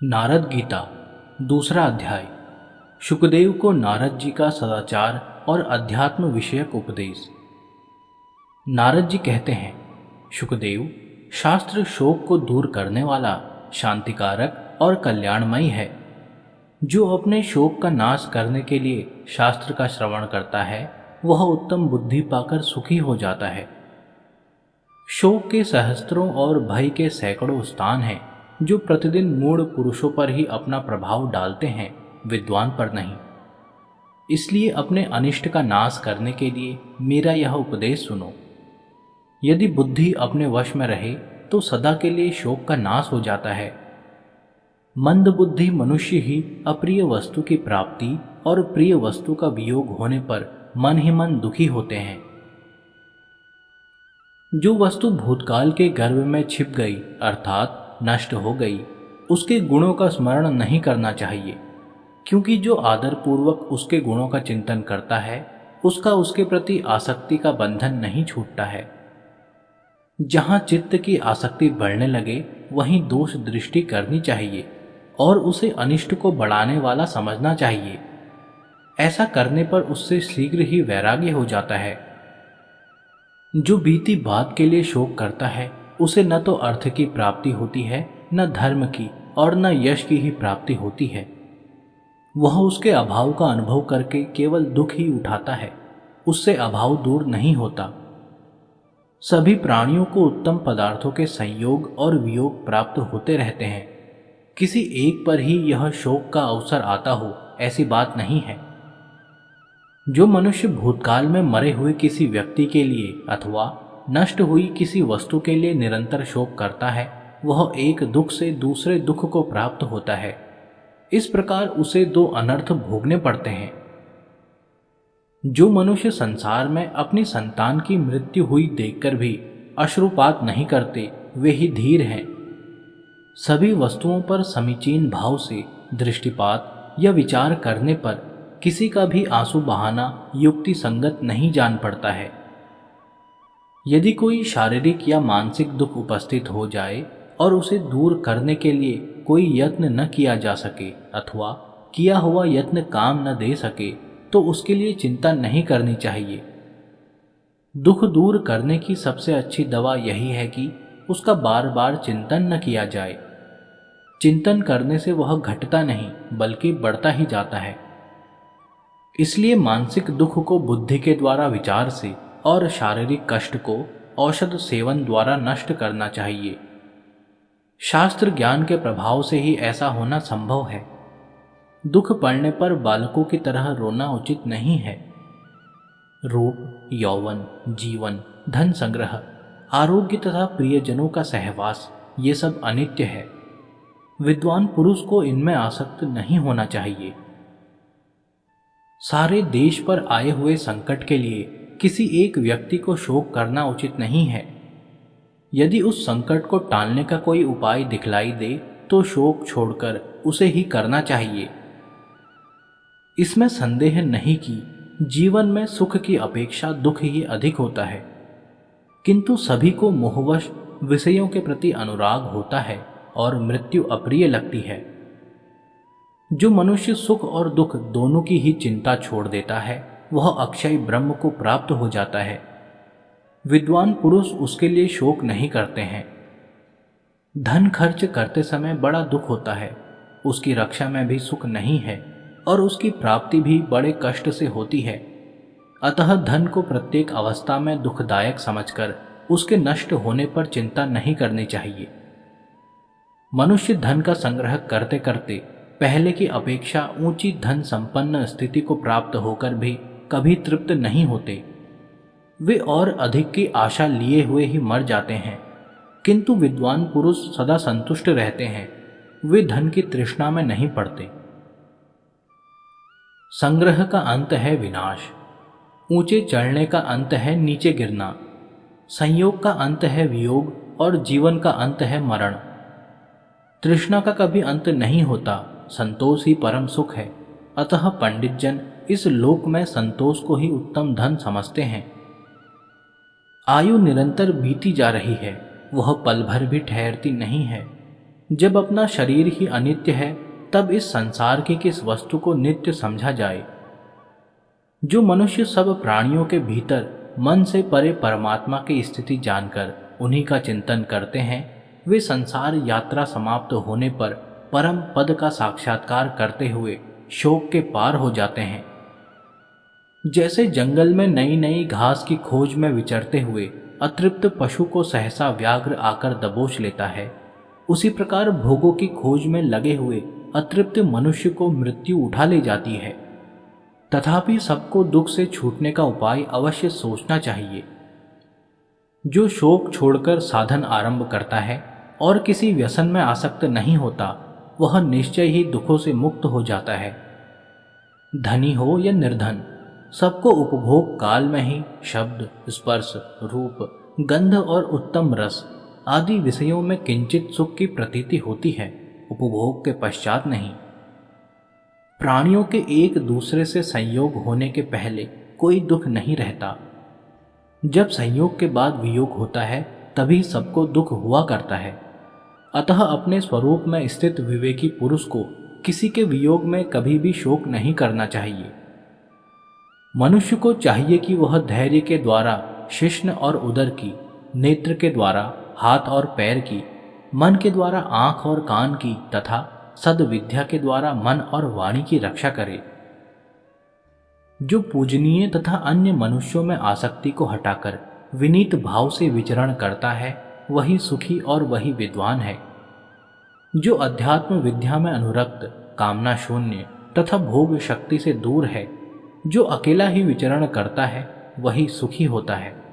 नारद गीता दूसरा अध्याय। शुकदेव को नारद जी का सदाचार और अध्यात्म विषयक उपदेश। नारद जी कहते हैं, शुकदेव, शास्त्र शोक को दूर करने वाला, शांतिकारक और कल्याणमयी है। जो अपने शोक का नाश करने के लिए शास्त्र का श्रवण करता है वह उत्तम बुद्धि पाकर सुखी हो जाता है। शोक के सहस्त्रों और भय के सैकड़ों स्थान हैं जो प्रतिदिन मूढ़ पुरुषों पर ही अपना प्रभाव डालते हैं, विद्वान पर नहीं। इसलिए अपने अनिष्ट का नाश करने के लिए मेरा यह उपदेश सुनो। यदि बुद्धि अपने वश में रहे तो सदा के लिए शोक का नाश हो जाता है। मंद बुद्धि मनुष्य ही अप्रिय वस्तु की प्राप्ति और प्रिय वस्तु का वियोग होने पर मन ही मन दुखी होते हैं। जो वस्तु भूतकाल के गर्भ में छिप गई अर्थात नष्ट हो गई, उसके गुणों का स्मरण नहीं करना चाहिए, क्योंकि जो आदरपूर्वक उसके गुणों का चिंतन करता है उसका उसके प्रति आसक्ति का बंधन नहीं छूटता है। जहाँ चित्त की आसक्ति बढ़ने लगे वहीं दोष दृष्टि करनी चाहिए और उसे अनिष्ट को बढ़ाने वाला समझना चाहिए। ऐसा करने पर उससे शीघ्र ही वैराग्य हो जाता है। जो बीती बात के लिए शोक करता है उसे न तो अर्थ की प्राप्ति होती है, न धर्म की और न यश की ही प्राप्ति होती है। वह उसके अभाव का अनुभव करके केवल दुख ही उठाता है, उससे अभाव दूर नहीं होता। सभी प्राणियों को उत्तम पदार्थों के संयोग और वियोग प्राप्त होते रहते हैं। किसी एक पर ही यह शोक का अवसर आता हो ऐसी बात नहीं है। जो मनुष्य भूतकाल में मरे हुए किसी व्यक्ति के लिए अथवा नष्ट हुई किसी वस्तु के लिए निरंतर शोक करता है वह एक दुख से दूसरे दुख को प्राप्त होता है। इस प्रकार उसे दो अनर्थ भोगने पड़ते हैं। जो मनुष्य संसार में अपनी संतान की मृत्यु हुई देखकर भी अश्रुपात नहीं करते वे ही धीर हैं। सभी वस्तुओं पर समीचीन भाव से दृष्टिपात या विचार करने पर किसी का भी आंसू बहाना युक्ति संगत नहीं जान पड़ता है। यदि कोई शारीरिक या मानसिक दुख उपस्थित हो जाए और उसे दूर करने के लिए कोई यत्न न किया जा सके अथवा किया हुआ यत्न काम न दे सके तो उसके लिए चिंता नहीं करनी चाहिए। दुख दूर करने की सबसे अच्छी दवा यही है कि उसका बार बार चिंतन न किया जाए। चिंतन करने से वह घटता नहीं बल्कि बढ़ता ही जाता है। इसलिए मानसिक दुख को बुद्धि के द्वारा विचार से और शारीरिक कष्ट को औषध सेवन द्वारा नष्ट करना चाहिए। शास्त्र ज्ञान के प्रभाव से ही ऐसा होना संभव है। दुख पड़ने पर बालकों की तरह रोना उचित नहीं है। रूप, यौवन, जीवन, धन संग्रह, आरोग्य तथा प्रियजनों का सहवास ये सब अनित्य है। विद्वान पुरुष को इनमें आसक्त नहीं होना चाहिए। सारे देश पर आए हुए संकट के लिए किसी एक व्यक्ति को शोक करना उचित नहीं है। यदि उस संकट को टालने का कोई उपाय दिखलाई दे तो शोक छोड़कर उसे ही करना चाहिए। इसमें संदेह नहीं कि जीवन में सुख की अपेक्षा दुख ही अधिक होता है, किंतु सभी को मोहवश विषयों के प्रति अनुराग होता है और मृत्यु अप्रिय लगती है। जो मनुष्य सुख और दुख दोनों की ही चिंता छोड़ देता है वह अक्षय ब्रह्म को प्राप्त हो जाता है। विद्वान पुरुष उसके लिए शोक नहीं करते हैं। धन खर्च करते समय बड़ा दुख होता है, उसकी रक्षा में भी सुख नहीं है और उसकी प्राप्ति भी बड़े कष्ट से होती है। अतः धन को प्रत्येक अवस्था में दुखदायक समझकर उसके नष्ट होने पर चिंता नहीं करनी चाहिए। मनुष्य धन का संग्रह करते करते पहले की अपेक्षा ऊंची धन संपन्न स्थिति को प्राप्त होकर भी कभी तृप्त नहीं होते। वे और अधिक की आशा लिए हुए ही मर जाते हैं, किंतु विद्वान पुरुष सदा संतुष्ट रहते हैं। वे धन की तृष्णा में नहीं पड़ते। संग्रह का अंत है विनाश, ऊंचे चढ़ने का अंत है नीचे गिरना, संयोग का अंत है वियोग और जीवन का अंत है मरण। तृष्णा का कभी अंत नहीं होता, संतोष ही परम सुख है। अतः पंडित जन इस लोक में संतोष को ही उत्तम धन समझते हैं। आयु निरंतर बीती जा रही है, वह पल भर भी ठहरती नहीं है। जब अपना शरीर ही अनित्य है, तब इस संसार की किस वस्तु को नित्य समझा जाए। जो मनुष्य सब प्राणियों के भीतर मन से परे परमात्मा की स्थिति जानकर उन्हीं का चिंतन करते हैं, वे संसार यात्रा समाप्त होने पर परम पद का साक्षात्कार करते हुए शोक के पार हो जाते हैं। जैसे जंगल में नई नई घास की खोज में विचरते हुए अतृप्त पशु को सहसा व्याघ्र आकर दबोच लेता है, उसी प्रकार भोगों की खोज में लगे हुए अतृप्त मनुष्य को मृत्यु उठा ले जाती है। तथापि सबको दुख से छूटने का उपाय अवश्य सोचना चाहिए। जो शोक छोड़कर साधन आरंभ करता है और किसी व्यसन में आसक्त नहीं होता, वह निश्चय ही दुखों से मुक्त हो जाता है। धनी हो या निर्धन, सबको उपभोग काल में ही शब्द, स्पर्श, रूप, गंध और उत्तम रस आदि विषयों में किंचित सुख की प्रतीति होती है, उपभोग के पश्चात नहीं। प्राणियों के एक दूसरे से संयोग होने के पहले कोई दुख नहीं रहता। जब संयोग के बाद वियोग होता है, तभी सबको दुख हुआ करता है। अतः अपने स्वरूप में स्थित विवेकी पुरुष को किसी के वियोग में कभी भी शोक नहीं करना चाहिए। मनुष्य को चाहिए कि वह धैर्य के द्वारा शिश्न और उदर की, नेत्र के द्वारा हाथ और पैर की, मन के द्वारा आंख और कान की तथा सद्विद्या के द्वारा मन और वाणी की रक्षा करे। जो पूजनीय तथा अन्य मनुष्यों में आसक्ति को हटाकर विनीत भाव से विचरण करता है, वही सुखी और वही विद्वान है। जो अध्यात्म विद्या में अनुरक्त, कामना शून्य तथा भोग शक्ति से दूर है, जो अकेला ही विचरण करता है, वही सुखी होता है।